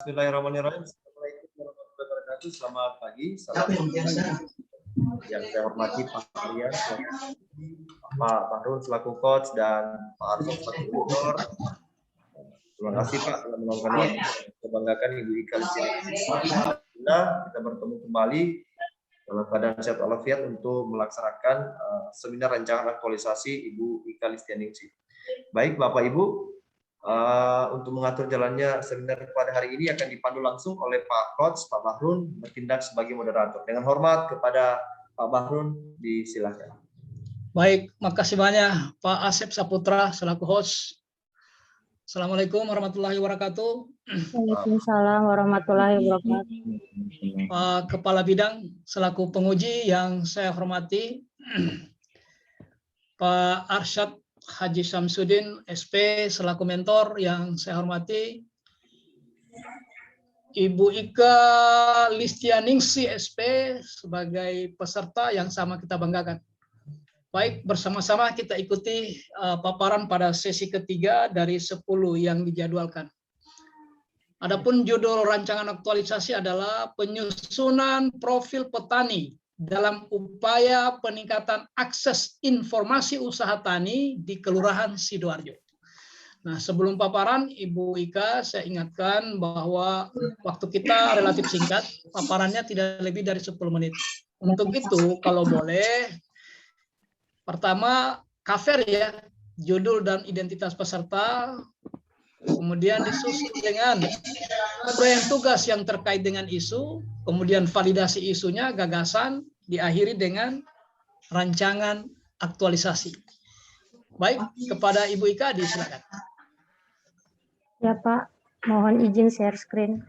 Bismillahirrahmanirrahim. Assalamualaikum warahmatullahi wabarakatuh. Selamat pagi. Salam yang saya hormati Pak Arya, Pak Bahrun selaku coach dan Pak Arso selaku editor. Terima kasih Pak telah meluangkan waktu. Kebanggakan Ibu Ika. Kita bertemu kembali dalam keadaan sehat walafiat untuk melaksanakan seminar rancangan aktualisasi Ibu Ika Listianingsih. Baik Bapak Ibu, untuk mengatur jalannya seminar pada hari ini akan dipandu langsung oleh Pak Coach, Pak Bahrun, bertindak sebagai moderator. Dengan hormat kepada Pak Bahrun, disilakan. Baik, makasih banyak Pak Asep Saputra selaku host. Assalamualaikum warahmatullahi wabarakatuh. Waalaikumsalam warahmatullahi wabarakatuh. Pak Kepala Bidang selaku penguji yang saya hormati, Pak Arsyad Haji Samsudin SP selaku mentor yang saya hormati, Ibu Ika Listianingsih SP sebagai peserta yang sama kita banggakan. Baik, bersama-sama kita ikuti paparan pada sesi ketiga dari 10 yang dijadwalkan. Adapun judul rancangan aktualisasi adalah penyusunan profil petani dalam upaya peningkatan akses informasi usaha tani di Kelurahan Sidoarjo. Nah, sebelum paparan, Ibu Ika, saya ingatkan bahwa waktu kita relatif singkat, paparannya tidak lebih dari 10 menit. Untuk itu, kalau boleh, pertama, cover ya, judul dan identitas peserta, kemudian disusul dengan uraian tugas yang terkait dengan isu, kemudian validasi isunya, gagasan, diakhiri dengan rancangan aktualisasi. Baik, kepada Ibu Ika disilakan. Ya Pak, mohon izin share screen.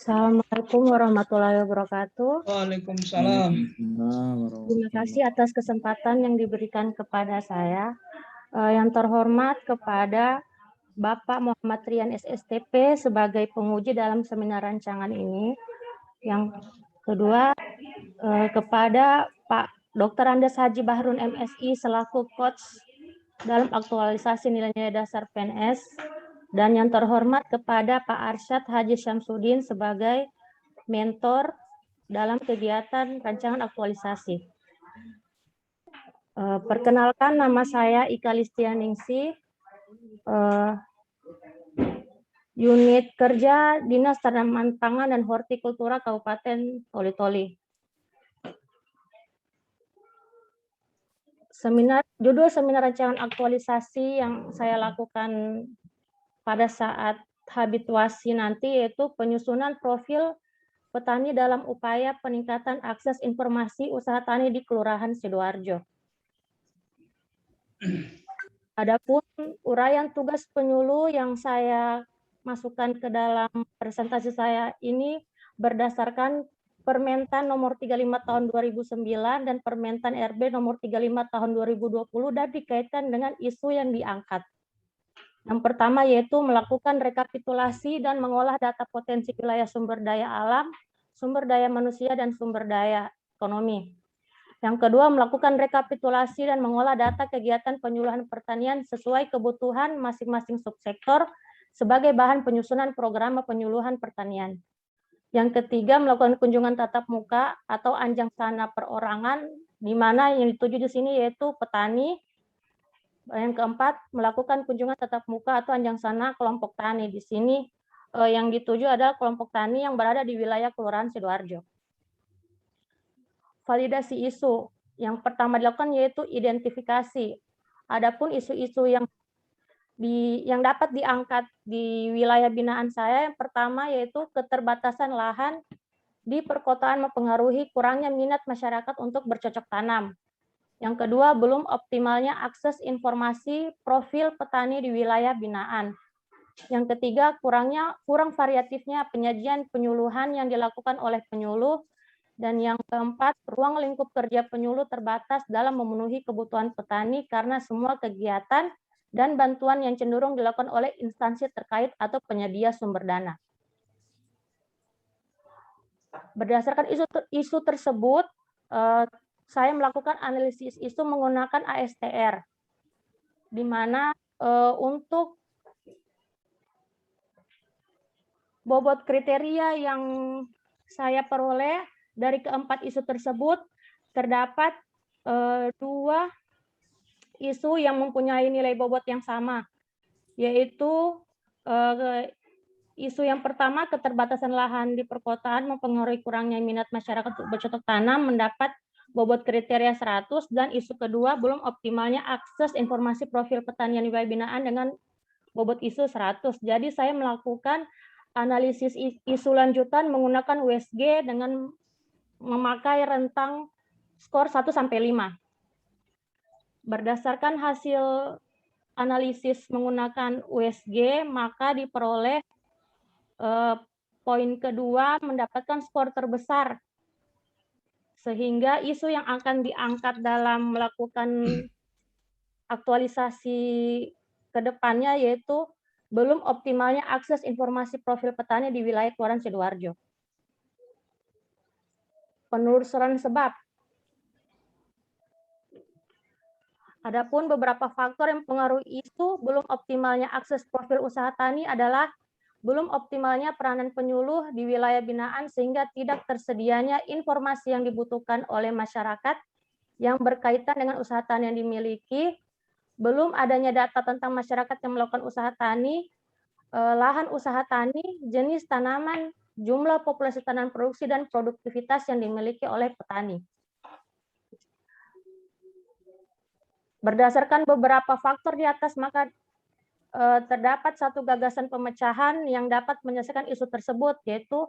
Assalamualaikum warahmatullahi wabarakatuh. Waalaikumsalam. Terima kasih atas kesempatan yang diberikan kepada saya. Yang terhormat kepada Bapak Muhammad Rian SSTP sebagai penguji dalam seminar rancangan ini. Yang kedua, kepada Pak Dr. Andes Haji Bahrun MSI selaku coach dalam aktualisasi nilai-nilai dasar PNS. Dan yang terhormat kepada Pak Arsyad Haji Syamsuddin sebagai mentor dalam kegiatan rancangan aktualisasi. Perkenalkan, nama saya Ika Listianingsih, unit kerja Dinas Tanaman Pangan dan Hortikultura Kabupaten Toli-Toli. Judul seminar rancangan aktualisasi yang saya lakukan pada saat habituasi nanti yaitu penyusunan profil petani dalam upaya peningkatan akses informasi usaha tani di Kelurahan Sidoarjo. Adapun uraian tugas penyuluh yang saya masukkan ke dalam presentasi saya ini berdasarkan Permentan nomor 35 tahun 2009 dan Permentan RB nomor 35 tahun 2020 dan dikaitkan dengan isu yang diangkat. Yang pertama yaitu melakukan rekapitulasi dan mengolah data potensi wilayah sumber daya alam, sumber daya manusia, dan sumber daya ekonomi. Yang kedua, melakukan rekapitulasi dan mengolah data kegiatan penyuluhan pertanian sesuai kebutuhan masing-masing subsektor sebagai bahan penyusunan program penyuluhan pertanian. Yang ketiga, melakukan kunjungan tatap muka atau anjang sana perorangan, di mana yang dituju di sini yaitu petani. Yang keempat, melakukan kunjungan tatap muka atau anjang sana kelompok tani. Di sini yang dituju adalah kelompok tani yang berada di wilayah Kelurahan Sidoarjo. Validasi isu yang pertama dilakukan yaitu identifikasi. Adapun isu-isu yang dapat diangkat di wilayah binaan saya, yang pertama yaitu keterbatasan lahan di perkotaan mempengaruhi kurangnya minat masyarakat untuk bercocok tanam. Yang kedua, belum optimalnya akses informasi profil petani di wilayah binaan. Yang ketiga, kurang variatifnya penyajian penyuluhan yang dilakukan oleh penyuluh. Dan yang keempat, ruang lingkup kerja penyuluh terbatas dalam memenuhi kebutuhan petani karena semua kegiatan dan bantuan yang cenderung dilakukan oleh instansi terkait atau penyedia sumber dana. Berdasarkan isu tersebut, saya melakukan analisis isu menggunakan ASTR, di mana untuk bobot kriteria yang saya peroleh dari keempat isu tersebut, terdapat 2 isu yang mempunyai nilai bobot yang sama, yaitu isu yang pertama, keterbatasan lahan di perkotaan mempengaruhi kurangnya minat masyarakat untuk bercocok tanam, mendapat bobot kriteria 100, dan isu kedua, belum optimalnya akses informasi profil pertanian wilayah binaan dengan bobot isu 100. Jadi saya melakukan analisis isu lanjutan menggunakan USG dengan memakai rentang skor 1 sampai 5. Berdasarkan hasil analisis menggunakan USG, maka diperoleh poin kedua mendapatkan skor terbesar, sehingga isu yang akan diangkat dalam melakukan aktualisasi ke depannya yaitu belum optimalnya akses informasi profil petani di wilayah Kelurahan Sidoarjo. Penelusuran sebab. Adapun beberapa faktor yang mempengaruhi isu belum optimalnya akses profil usaha tani adalah belum optimalnya peranan penyuluh di wilayah binaan sehingga tidak tersedianya informasi yang dibutuhkan oleh masyarakat yang berkaitan dengan usaha tani yang dimiliki, belum adanya data tentang masyarakat yang melakukan usaha tani, lahan usaha tani, jenis tanaman, jumlah populasi tanaman produksi, dan produktivitas yang dimiliki oleh petani. Berdasarkan beberapa faktor di atas, maka terdapat satu gagasan pemecahan yang dapat menyelesaikan isu tersebut, yaitu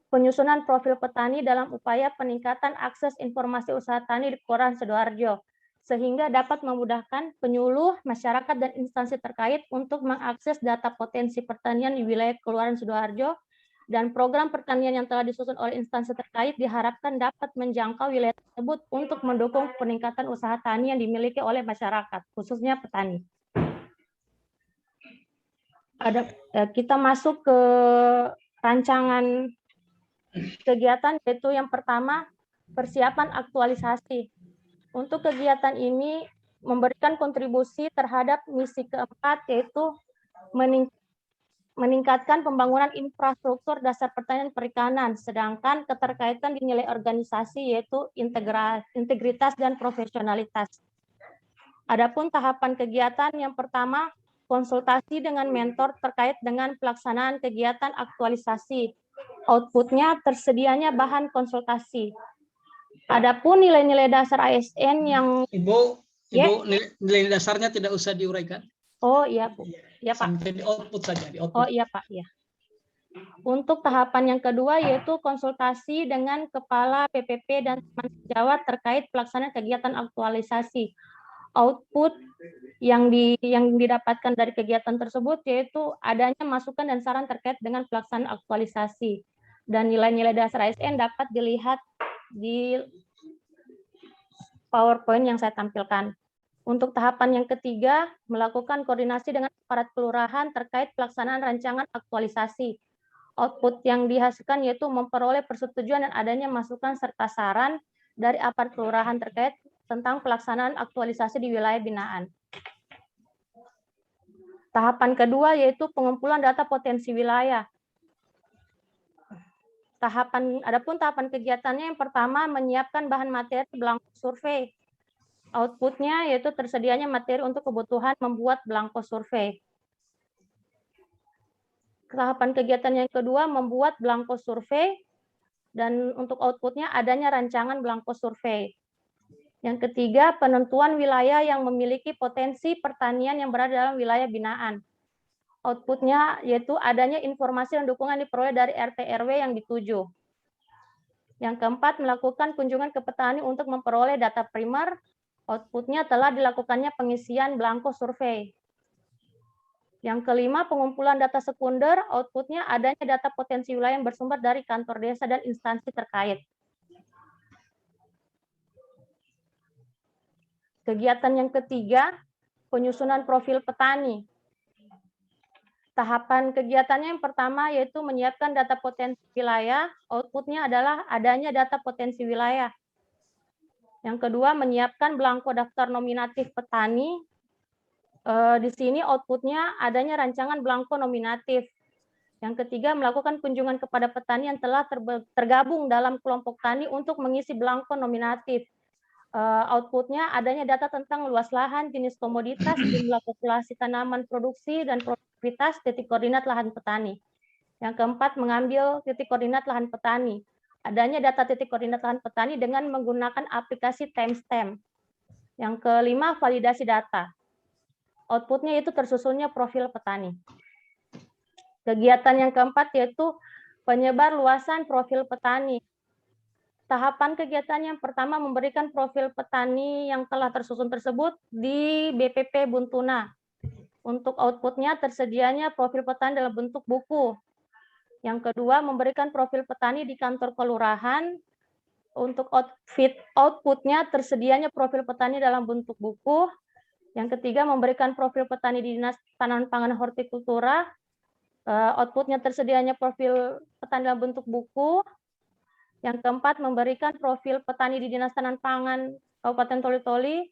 penyusunan profil petani dalam upaya peningkatan akses informasi usaha tani di Kelurahan Sidoarjo, sehingga dapat memudahkan penyuluh, masyarakat, dan instansi terkait untuk mengakses data potensi pertanian di wilayah Kelurahan Sidoarjo, dan program pertanian yang telah disusun oleh instansi terkait diharapkan dapat menjangkau wilayah tersebut untuk mendukung peningkatan usaha tani yang dimiliki oleh masyarakat, khususnya petani. Kita masuk ke rancangan kegiatan, yaitu yang pertama, persiapan aktualisasi. Untuk kegiatan ini memberikan kontribusi terhadap misi keempat, yaitu meningkatkan pembangunan infrastruktur dasar pertanian perikanan, sedangkan keterkaitan dinilai organisasi yaitu integritas dan profesionalitas. Adapun tahapan kegiatan yang pertama, konsultasi dengan mentor terkait dengan pelaksanaan kegiatan aktualisasi. Outputnya tersedianya bahan konsultasi. Adapun nilai-nilai dasar ASN yang Ibu, nilai dasarnya tidak usah diuraikan. Oh iya Bu, ya Pak. Sampai di output saja. Di output. Oh iya Pak, ya. Untuk tahapan yang kedua yaitu konsultasi dengan Kepala PPP dan teman sejawat terkait pelaksanaan kegiatan aktualisasi. Output yang didapatkan dari kegiatan tersebut yaitu adanya masukan dan saran terkait dengan pelaksanaan aktualisasi. Dan nilai-nilai dasar ASN dapat dilihat di PowerPoint yang saya tampilkan. Untuk tahapan yang ketiga, melakukan koordinasi dengan aparat kelurahan terkait pelaksanaan rancangan aktualisasi. Output yang dihasilkan yaitu memperoleh persetujuan dan adanya masukan serta saran dari aparat kelurahan terkait tentang pelaksanaan aktualisasi di wilayah binaan. Tahapan kedua yaitu pengumpulan data potensi wilayah. Adapun tahapan kegiatannya yang pertama menyiapkan bahan materi belangko survei. Outputnya yaitu tersedianya materi untuk kebutuhan membuat belangko survei. Tahapan kegiatan yang kedua membuat belangko survei dan untuk outputnya adanya rancangan belangko survei. Yang ketiga, penentuan wilayah yang memiliki potensi pertanian yang berada dalam wilayah binaan. Outputnya yaitu adanya informasi dan dukungan diperoleh dari RT RW yang dituju. Yang keempat, melakukan kunjungan ke petani untuk memperoleh data primer. Outputnya telah dilakukannya pengisian belangko survei. Yang kelima, pengumpulan data sekunder. Outputnya adanya data potensi wilayah yang bersumber dari kantor desa dan instansi terkait. Kegiatan yang ketiga, penyusunan profil petani. Tahapan kegiatannya yang pertama yaitu menyiapkan data potensi wilayah, outputnya adalah adanya data potensi wilayah. Yang kedua, menyiapkan belangko daftar nominatif petani. Di sini outputnya adanya rancangan belangko nominatif. Yang ketiga, melakukan kunjungan kepada petani yang telah tergabung dalam kelompok tani untuk mengisi belangko nominatif. Outputnya adanya data tentang luas lahan, jenis komoditas, jumlah populasi tanaman produksi, dan produktivitas titik koordinat lahan petani. Yang keempat, mengambil titik koordinat lahan petani. Adanya data titik koordinat lahan petani dengan menggunakan aplikasi timestamp. Yang kelima, validasi data. Outputnya itu tersusunnya profil petani. Kegiatan yang keempat yaitu penyebar luasan profil petani. Tahapan kegiatan yang pertama memberikan profil petani yang telah tersusun tersebut di BPP Buntuna. Untuk outputnya tersedianya profil petani dalam bentuk buku. Yang kedua, memberikan profil petani di kantor kelurahan. Untuk outputnya tersedianya profil petani dalam bentuk buku. Yang ketiga, memberikan profil petani di Dinas Tanaman Pangan Hortikultura. Outputnya tersedianya profil petani dalam bentuk buku. Yang keempat, memberikan profil petani di Dinas Tanaman Pangan Kabupaten Toli-Toli.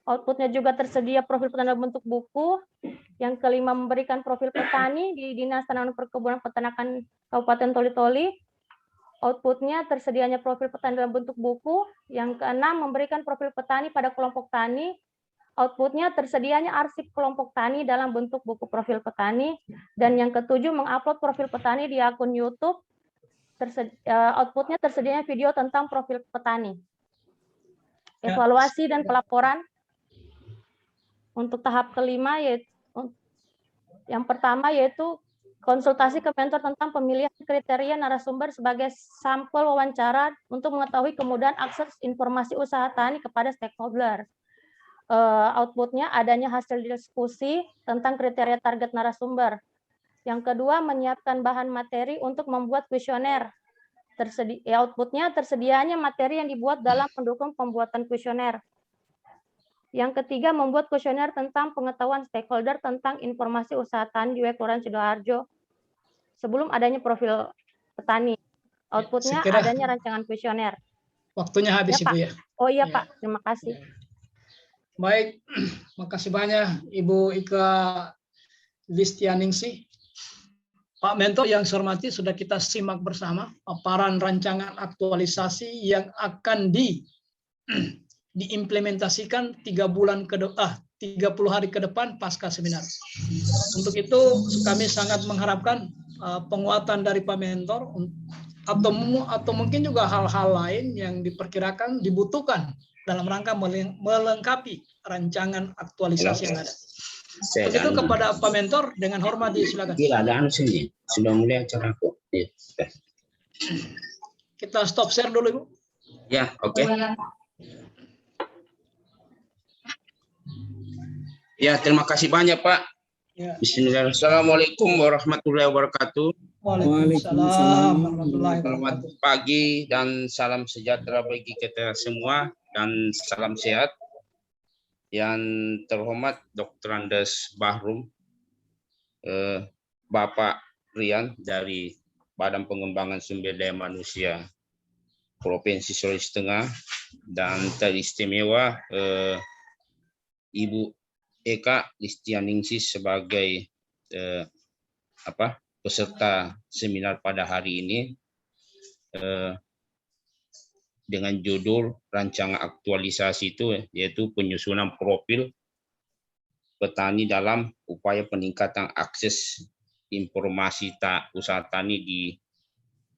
Outputnya juga tersedia profil petani dalam bentuk buku. Yang kelima, memberikan profil petani di Dinas Tanaman Perkebunan Peternakan Kabupaten Toli-Toli. Outputnya tersedianya profil petani dalam bentuk buku. Yang keenam, memberikan profil petani pada kelompok tani. Outputnya tersedianya arsip kelompok tani dalam bentuk buku profil petani. Dan yang ketujuh, mengupload profil petani di akun YouTube. Outputnya tersedianya video tentang profil petani. Evaluasi dan pelaporan. Untuk tahap kelima, yaitu yang pertama yaitu konsultasi ke mentor tentang pemilihan kriteria narasumber sebagai sampel wawancara untuk mengetahui kemudahan akses informasi usaha tani kepada stakeholder. Outputnya adanya hasil diskusi tentang kriteria target narasumber. Yang kedua, menyiapkan bahan materi untuk membuat kuesioner. Outputnya tersedianya materi yang dibuat dalam pendukung pembuatan kuesioner. Yang ketiga, membuat kuesioner tentang pengetahuan stakeholder tentang informasi usaha tani di Kelurahan Sidoarjo sebelum adanya profil petani. Outputnya adanya rancangan kuesioner. Waktunya habis, ya, Ibu ya. Oh iya, Pak, terima kasih. Baik, makasih banyak Ibu Ika Listianingsih. Pak Mentor yang saya hormati, sudah kita simak bersama paparan rancangan aktualisasi yang akan diimplementasikan 30 hari ke depan pasca seminar. Untuk itu kami sangat mengharapkan penguatan dari Pak Mentor atau mungkin juga hal-hal lain yang diperkirakan dibutuhkan dalam rangka melengkapi rancangan aktualisasi yang ada. Untuk itu kepada Pak Mentor dengan hormat disilakan. Gila, ada anu sini. Sudah mulai acara kok. Ya. Kita stop share dulu, Ibu. Ya, oke. Ya, terima kasih banyak, Pak. Ya. Bismillahirrahmanirrahim. Assalamualaikum warahmatullahi wabarakatuh. Waalaikumsalam warahmatullahi Selamat wabarakatuh. pagi dan salam sejahtera bagi kita semua dan salam sehat. Yang terhormat Dr. Andes Bahrum, Bapak Rian dari Badan Pengembangan Sumber Daya Manusia Provinsi Sulawesi Tengah, dan teristimewa Ibu Eka Listianingsih sebagai peserta seminar pada hari ini dengan judul rancangan aktualisasi itu, yaitu penyusunan profil petani dalam upaya peningkatan akses informasi usaha tani di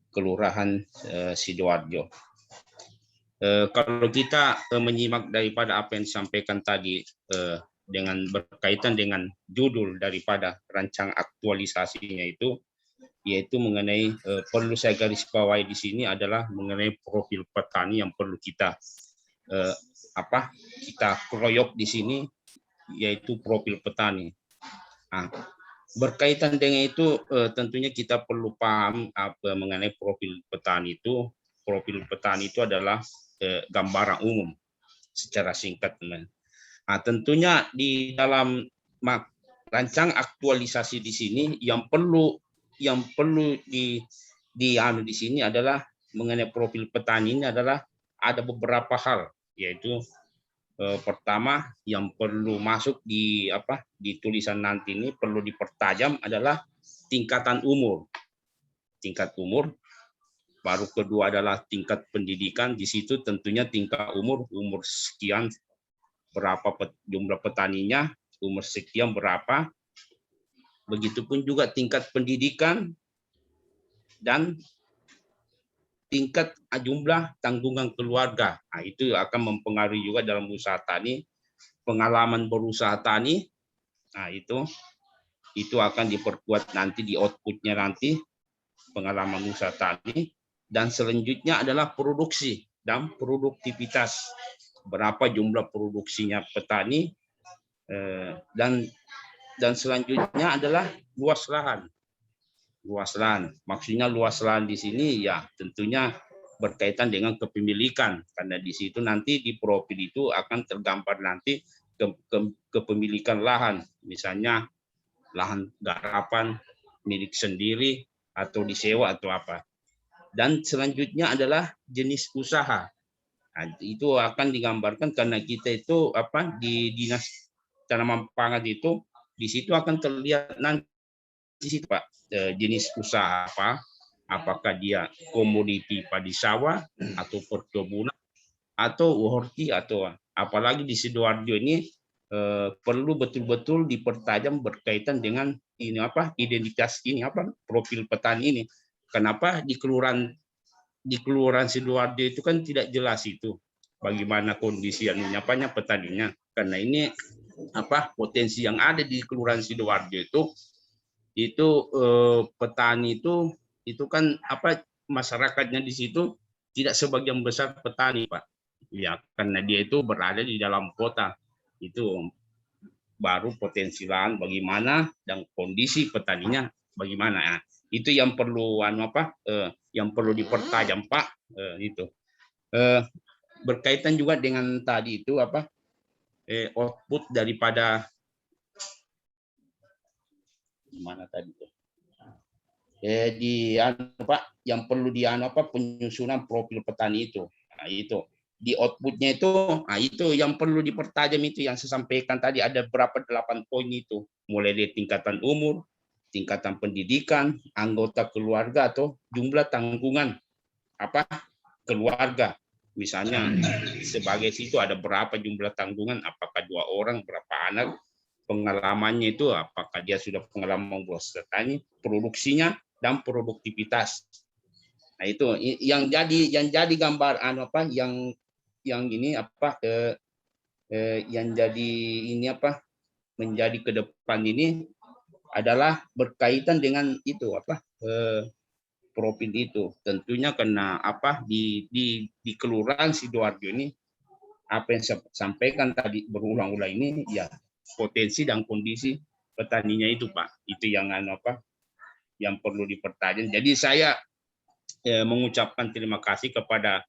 Kelurahan Sidoarjo. Kalau kita menyimak daripada apa yang disampaikan tadi dengan berkaitan dengan judul daripada rancangan aktualisasinya itu, yaitu mengenai perlu saya garis bawahi di sini adalah mengenai profil petani yang perlu kita kita keroyok di sini, yaitu profil petani. Nah, berkaitan dengan itu tentunya kita perlu paham mengenai profil petani itu. Profil petani itu adalah gambaran umum secara singkat, teman. Nah, tentunya di dalam rancang aktualisasi di sini yang perlu di sini adalah mengenai profil petani ini adalah ada beberapa hal, yaitu pertama yang perlu masuk di tulisan nanti ini perlu dipertajam adalah tingkatan umur. Tingkat umur. Baru kedua adalah tingkat pendidikan. Di situ tentunya tingkat umur sekian berapa jumlah petaninya, umur sekian berapa. Begitupun juga tingkat pendidikan dan tingkat jumlah tanggungan keluarga. Nah, itu akan mempengaruhi juga dalam usaha tani, pengalaman berusaha tani. Nah, itu akan diperkuat nanti di outputnya nanti, pengalaman usaha tani. Dan selanjutnya adalah produksi dan produktivitas. Berapa jumlah produksinya petani, dan selanjutnya adalah luas lahan. Luas lahan, maksudnya luas lahan di sini ya tentunya berkaitan dengan kepemilikan, karena di situ nanti di profil itu akan tergambar nanti kepemilikan lahan, misalnya lahan garapan milik sendiri atau disewa atau apa. Dan selanjutnya adalah jenis usaha. Nah, itu akan digambarkan karena kita itu di Dinas Tanaman Pangan itu di situ akan terlihat nanti di situ Pak, jenis usaha apa, apakah dia komoditi padi sawah atau perkebunan atau horti atau apalagi di Sidoarjo ini perlu betul-betul dipertajam berkaitan dengan ini identitas ini profil petani ini. Kenapa di kelurahan Sidoarjo itu kan tidak jelas itu bagaimana kondisi petaninya, karena ini potensi yang ada di kelurahan Sidoarjo itu petani itu kan masyarakatnya di situ tidak sebagian besar petani Pak, ya karena dia itu berada di dalam kota. Itu baru potensi lahan bagaimana dan kondisi petaninya bagaimana ya. Itu yang perlu yang perlu dipertajam Pak, itu berkaitan juga dengan tadi itu output daripada mana tadi Pak yang perlu penyusunan profil petani itu. Nah, itu di outputnya itu yang perlu dipertajam, itu yang saya sampaikan tadi ada berapa 8 poin itu, mulai dari tingkatan umur, tingkatan pendidikan, anggota keluarga atau jumlah tanggungan keluarga. Misalnya sebagai situ ada berapa jumlah tanggungan, apakah 2 orang, berapa anak, pengalamannya itu apakah dia sudah pengalaman berusaha tani, produksinya dan produktivitas. Nah, itu yang jadi gambar yang ini yang jadi ini menjadi ke depan ini adalah berkaitan dengan itu profil itu. Tentunya karena di kelurahan Sidoarjo ini apa yang saya sampaikan tadi berulang-ulang ini ya potensi dan kondisi petaninya itu Pak. Itu yang yang perlu dipertajam. Jadi saya mengucapkan terima kasih kepada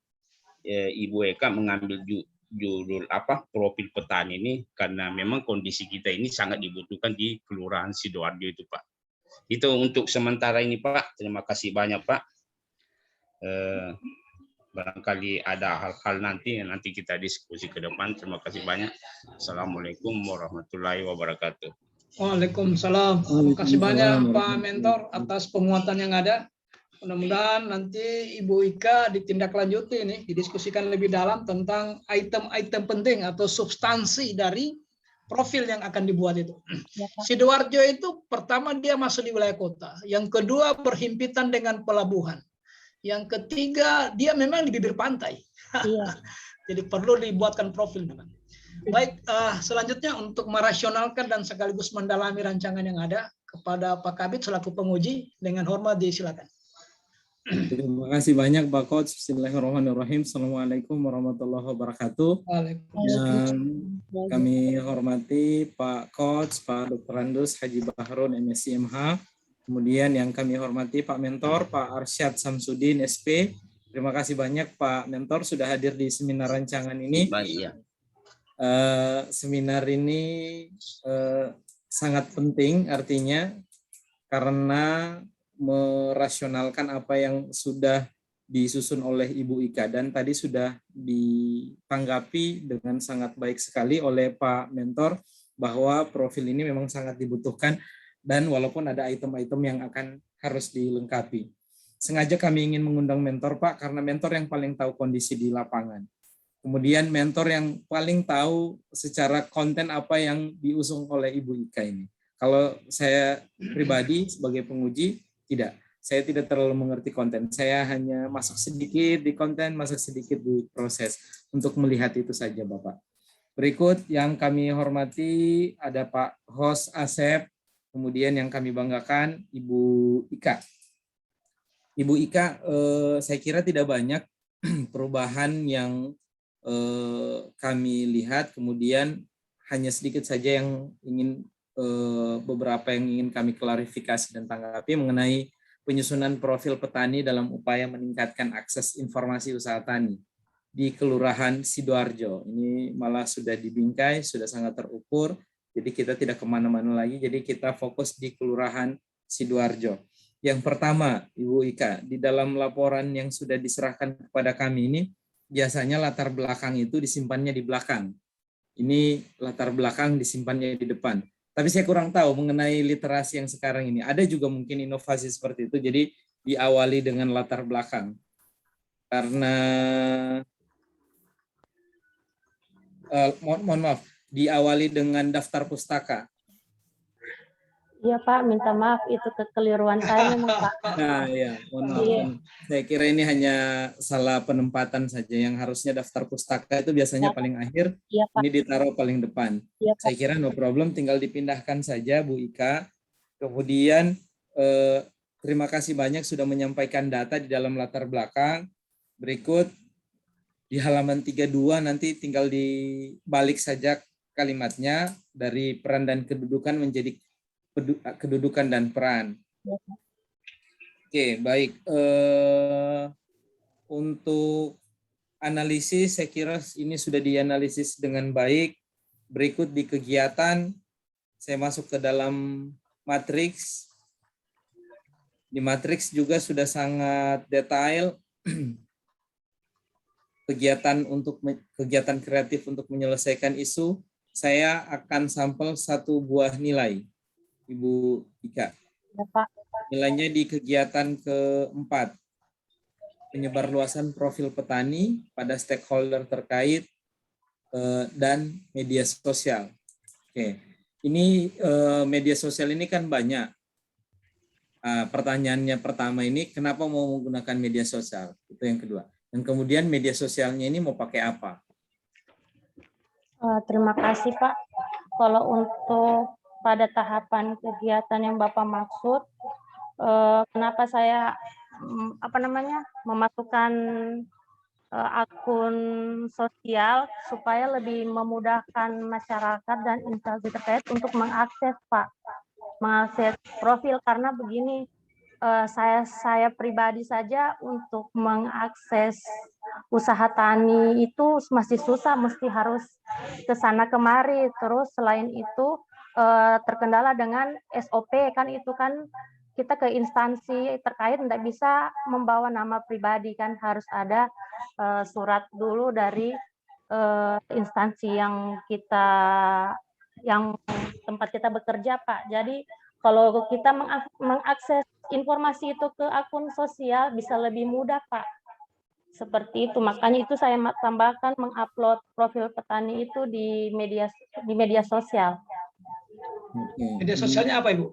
Ibu Eka mengambil judul profil petani ini, karena memang kondisi kita ini sangat dibutuhkan di kelurahan Sidoarjo itu Pak. Itu untuk sementara ini Pak. Terima kasih banyak Pak. Barangkali ada hal-hal nanti kita diskusi ke depan. Terima kasih banyak. Assalamualaikum warahmatullahi wabarakatuh. Waalaikumsalam. Terima kasih banyak Pak Mentor atas penguatan yang ada. Mudah-mudahan nanti Ibu Ika ditindaklanjuti ini, didiskusikan lebih dalam tentang item-item penting atau substansi dari profil yang akan dibuat itu. Sidoarjo itu pertama dia masuk di wilayah kota, yang kedua berhimpitan dengan pelabuhan, yang ketiga dia memang di bibir pantai. Jadi perlu dibuatkan profil memang. Baik, selanjutnya untuk merasionalkan dan sekaligus mendalami rancangan yang ada, kepada Pak Kabid selaku penguji, dengan hormat disilakan. Terima kasih banyak Pak Coach. Bismillahirrahmanirrahim. Assalamualaikum warahmatullahi wabarakatuh. Yang kami hormati Pak Coach, Pak Dr. Randus Haji Bahrun MSc MH. Kemudian yang kami hormati Pak Mentor, Pak Arsyad Samsudin SP. Terima kasih banyak Pak Mentor sudah hadir di seminar rancangan ini. Baik, ya. Seminar ini sangat penting artinya karena merasionalkan apa yang sudah disusun oleh Ibu Ika dan tadi sudah ditanggapi dengan sangat baik sekali oleh Pak Mentor bahwa profil ini memang sangat dibutuhkan dan walaupun ada item-item yang akan harus dilengkapi. Sengaja kami ingin mengundang mentor Pak karena mentor yang paling tahu kondisi di lapangan. Kemudian mentor yang paling tahu secara konten apa yang diusung oleh Ibu Ika ini. Kalau saya pribadi sebagai penguji, tidak. Saya tidak terlalu mengerti konten. Saya hanya masuk sedikit di konten, masuk sedikit di proses. Untuk melihat itu saja Bapak. Berikut yang kami hormati ada Pak Host Asep, kemudian yang kami banggakan Ibu Ika. Ibu Ika, saya kira tidak banyak perubahan yang kami lihat, kemudian hanya sedikit saja yang ingin beberapa yang ingin kami klarifikasi dan tanggapi mengenai penyusunan profil petani dalam upaya meningkatkan akses informasi usaha tani di Kelurahan Sidoarjo. Ini malah sudah dibingkai, sudah sangat terukur, jadi kita tidak kemana-mana lagi, jadi kita fokus di Kelurahan Sidoarjo. Yang pertama, Ibu Ika, di dalam laporan yang sudah diserahkan kepada kami ini, biasanya latar belakang itu disimpannya di belakang. Ini latar belakang disimpannya di depan. Tapi saya kurang tahu mengenai literasi yang sekarang ini. Ada juga mungkin inovasi seperti itu, jadi diawali dengan latar belakang. Karena, mohon maaf, diawali dengan daftar pustaka. Iya Pak, minta maaf itu kekeliruan saya memang Pak. Nah ya, mohon maaf. Iya. Saya kira ini hanya salah penempatan saja. Yang harusnya daftar pustaka itu biasanya paling akhir, Iya Pak. ini ditaruh paling depan. Iya, Pak. Saya kira no problem, tinggal dipindahkan saja Bu Ika. Kemudian terima kasih banyak sudah menyampaikan data di dalam latar belakang. Berikut di halaman 32 nanti tinggal dibalik saja kalimatnya dari peran dan kedudukan menjadi kedudukan dan peran. Oke, baik. Untuk analisis, saya kira ini sudah dianalisis dengan baik. Berikut di kegiatan, saya masuk ke dalam matriks. Di matriks juga sudah sangat detail. Kegiatan kreatif untuk menyelesaikan isu, saya akan sampel 1 buah nilai. Ibu Ika. Ya, Pak. Nilainya di kegiatan keempat, penyebarluasan profil petani pada stakeholder terkait dan media sosial. Oke, ini media sosial ini kan banyak. Pertanyaannya pertama ini, kenapa mau menggunakan media sosial? Itu yang kedua. Dan kemudian media sosialnya ini mau pakai apa? Terima kasih Pak. Kalau untuk pada tahapan kegiatan yang Bapak maksud, kenapa saya memasukkan akun sosial supaya lebih memudahkan masyarakat dan instansi terkait untuk mengakses Pak, mengakses profil, karena begini, saya pribadi saja untuk mengakses usaha tani itu masih susah, mesti harus ke sana kemari. Terus selain itu terkendala dengan SOP, kan itu kan kita ke instansi terkait tidak bisa membawa nama pribadi, kan harus ada surat dulu dari instansi yang tempat kita bekerja Pak. Jadi kalau kita mengakses informasi itu ke akun sosial bisa lebih mudah Pak. Seperti itu, makanya itu saya tambahkan mengupload profil petani itu di media sosial. Media sosialnya apa Ibu?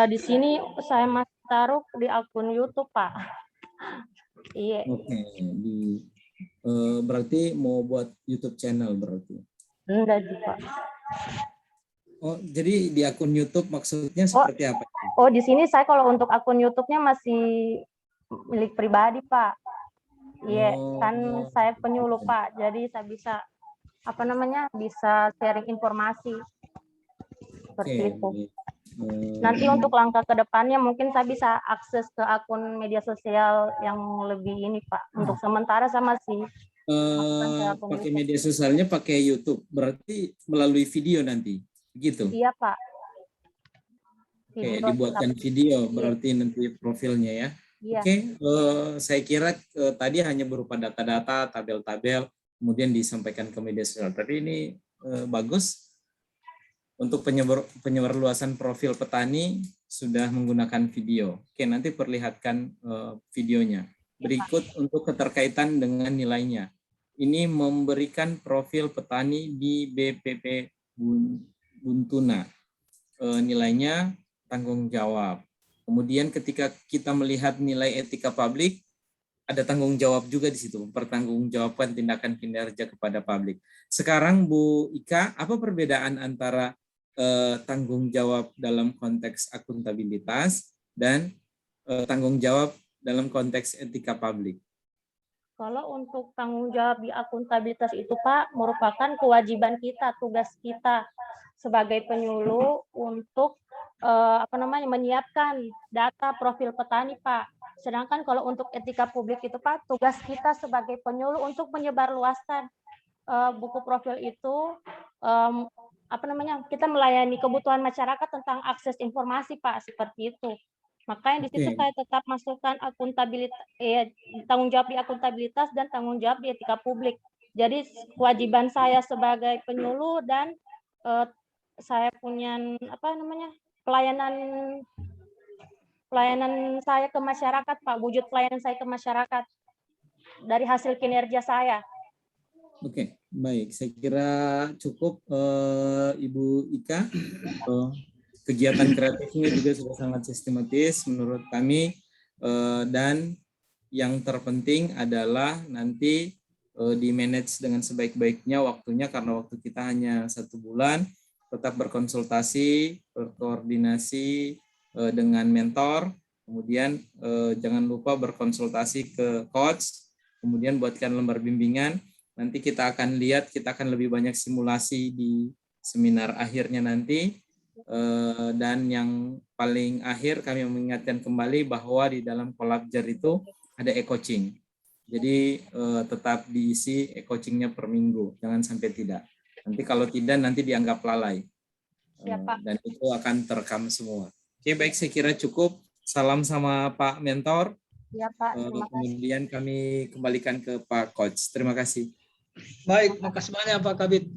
Di sini saya masih taruh di akun YouTube Pak. Iya. Oke, berarti mau buat YouTube channel berarti? Enggak sih Pak. Oh, jadi di akun YouTube maksudnya seperti apa? Oh, di sini saya kalau untuk akun YouTube-nya masih milik pribadi Pak. Iya, kan saya penyuluh Pak, jadi saya bisa bisa sharing informasi seperti itu. Nanti untuk langkah ke depannya mungkin saya bisa akses ke akun media sosial yang lebih ini Pak. Untuk sementara saya masih pakai media sosialnya pakai YouTube, berarti melalui video nanti, begitu? Iya Pak. Oke, dibuatkan video berarti nanti profilnya ya. Iya. Oke, saya kira tadi hanya berupa data-data, tabel-tabel, kemudian disampaikan ke media sosial. Tapi ini bagus untuk penyebar luasan profil petani sudah menggunakan video. Oke, nanti perlihatkan videonya. Berikut untuk keterkaitan dengan nilainya. Ini memberikan profil petani di BPP Buntuna. Nilainya tanggung jawab. Kemudian ketika kita melihat nilai etika publik, ada tanggung jawab juga di situ, mempertanggungjawabkan tindakan kinerja kepada publik. Sekarang Bu Ika, apa perbedaan antara tanggung jawab dalam konteks akuntabilitas dan tanggung jawab dalam konteks etika publik? Kalau untuk tanggung jawab di akuntabilitas itu Pak, merupakan kewajiban kita, tugas kita sebagai penyuluh untuk menyiapkan data profil petani Pak. Sedangkan kalau untuk etika publik itu Pak, tugas kita sebagai penyuluh untuk menyebarluaskan buku profil itu, kita melayani kebutuhan masyarakat tentang akses informasi Pak, seperti itu. Makanya di situ saya tetap masukkan akuntabilitas, tanggung jawab di akuntabilitas dan tanggung jawab di etika publik. Jadi kewajiban saya sebagai penyuluh dan saya punya pelayanan saya ke masyarakat Pak, wujud pelayanan saya ke masyarakat dari hasil kinerja saya. Oke, baik. Saya kira cukup Ibu Ika. Kegiatan kreatifnya juga sudah sangat sistematis menurut kami, dan yang terpenting adalah nanti di-manage dengan sebaik-baiknya waktunya, karena waktu kita hanya 1 bulan. Tetap berkonsultasi, berkoordinasi dengan mentor, kemudian jangan lupa berkonsultasi ke coach, kemudian buatkan lembar bimbingan. Nanti kita akan lihat, kita akan lebih banyak simulasi di seminar akhirnya nanti. Dan yang paling akhir kami mengingatkan kembali bahwa di dalam Collabjar itu ada e-coaching. Jadi tetap diisi e-coachingnya per minggu, jangan sampai tidak. Nanti kalau tidak, nanti dianggap lalai. Dan itu akan terekam semua. Oke, baik, saya kira cukup. Salam sama Pak Mentor. Ya, Pak. Kemudian kami kembalikan ke Pak Coach. Terima kasih. Baik, makasih banyak Pak Kabid.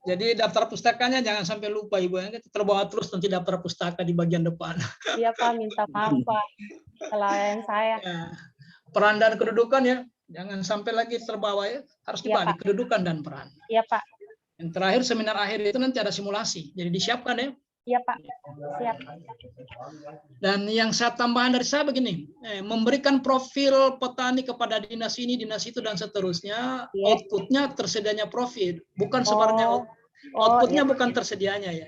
Jadi daftar pustakanya jangan sampai lupa Ibu, ya. Terbawa terus nanti daftar pustaka di bagian depan. Iya Pak, minta maaf Pak. Kesalahan saya. Ya. Peran dan kedudukan ya, jangan sampai lagi terbawa ya. Harus dibalik kedudukan dan peran. Iya Pak. Yang terakhir seminar akhir itu nanti ada simulasi, jadi disiapkan ya. Iya Pak, siap. Dan yang saya tambahan dari saya begini, memberikan profil petani kepada dinas ini, dinas itu dan seterusnya, outputnya tersedianya profil, bukan sebenarnya outputnya bukan tersedianya ya.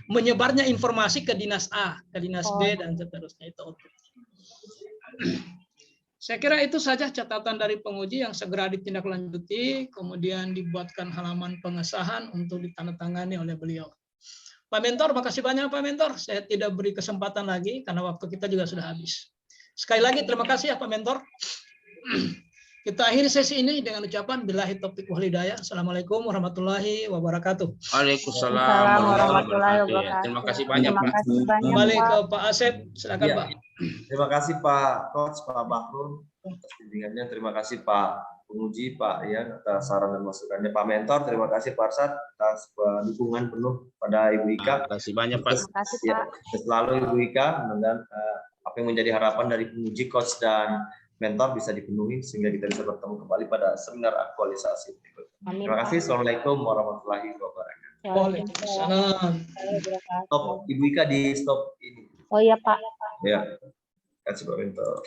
Menyebarnya informasi ke dinas A, ke dinas B dan seterusnya itu output. Saya kira itu saja catatan dari penguji yang segera ditindaklanjuti, kemudian dibuatkan halaman pengesahan untuk ditandatangani oleh beliau. Pak Mentor, makasih banyak Pak Mentor. Saya tidak beri kesempatan lagi karena waktu kita juga sudah habis. Sekali lagi terima kasih ya Pak Mentor. Kita akhiri sesi ini dengan ucapan billahi taufiq wal hidayah. Assalamualaikum warahmatullahi wabarakatuh. Waalaikumsalam warahmatullahi wabarakatuh. Terima kasih banyak Pak. Kembali ke Pak Asep, silakan Pak. Terima kasih Pak Coach, Pak Bahrul atas bimbingannya. Terima kasih Pak penguji, Pak Ian atas saran dan masukannya. Pak Mentor, terima kasih Pak Arsad atas dukungan penuh pada Ibu Ika. Terima kasih banyak Pak. Terima kasih Ya, Pak. selalu Ibu Ika, dan apa yang menjadi harapan dari penguji, coach dan mentor bisa dipenuhi sehingga kita bisa bertemu kembali pada seminar aktualisasi berikutnya. Terima kasih. Assalamualaikum warahmatullahi wabarakatuh. Waalaikumsalam. Stop, Ibu Ika di stop ini. Oh iya Pak. Ya, kasih Pak Mentor.